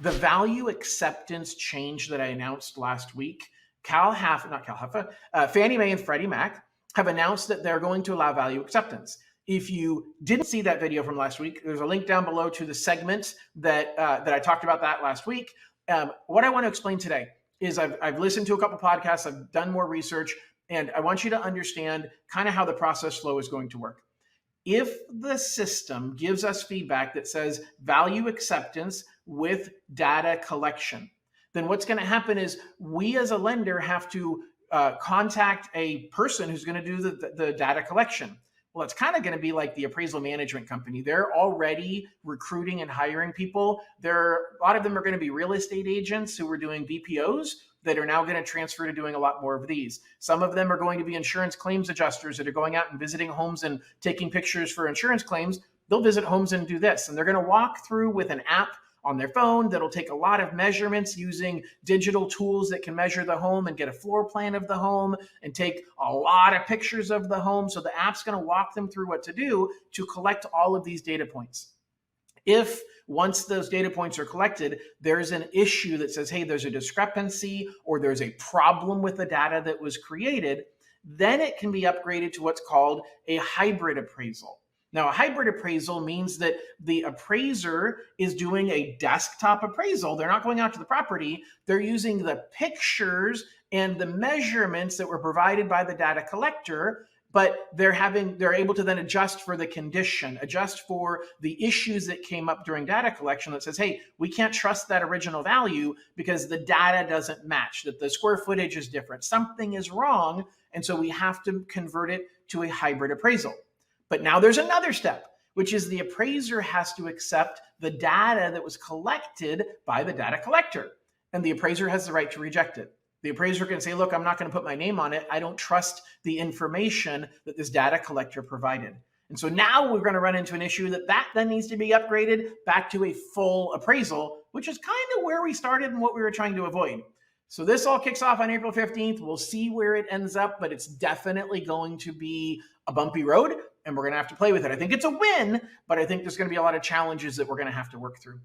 The value acceptance change that I announced last week, Fannie Mae and Freddie Mac have announced that they're going to allow value acceptance. If you didn't see that video from last week, there's a link down below to the segment that I talked about that last week. What I want to explain today is I've listened to a couple podcasts, I've done more research, and I want you to understand kind of how the process flow is going to work. If the system gives us feedback that says value acceptance with data collection, then what's going to happen is we as a lender have to contact a person who's going to do the data collection. Well, it's kind of going to be like the appraisal management company. They're already recruiting and hiring people. A lot of them are going to be real estate agents who are doing BPOs that are now going to transfer to doing a lot more of these. Some of them are going to be insurance claims adjusters that are going out and visiting homes and taking pictures for insurance claims. They'll visit homes and do this. And they're going to walk through with an app on their phone that'll take a lot of measurements using digital tools that can measure the home and get a floor plan of the home and take a lot of pictures of the home. So the app's going to walk them through what to do to collect all of these data points. If once those data points are collected, there's an issue that says, hey, there's a discrepancy or there's a problem with the data that was created, then it can be upgraded to what's called a hybrid appraisal. Now, a hybrid appraisal means that the appraiser is doing a desktop appraisal. They're not going out to the property. They're using the pictures and the measurements that were provided by the data collector, but they're able to then adjust for the condition, adjust for the issues that came up during data collection that says, hey, we can't trust that original value because the data doesn't match, that the square footage is different. Something is wrong, and so we have to convert it to a hybrid appraisal. But now there's another step, which is the appraiser has to accept the data that was collected by the data collector, and the appraiser has the right to reject it. The appraiser can say, look, I'm not going to put my name on it. I don't trust the information that this data collector provided. And so now we're going to run into an issue that then needs to be upgraded back to a full appraisal, which is kind of where we started and what we were trying to avoid. So this all kicks off on April 15th. We'll see where it ends up, but it's definitely going to be a bumpy road, and we're going to have to play with it. I think it's a win, but I think there's going to be a lot of challenges that we're going to have to work through.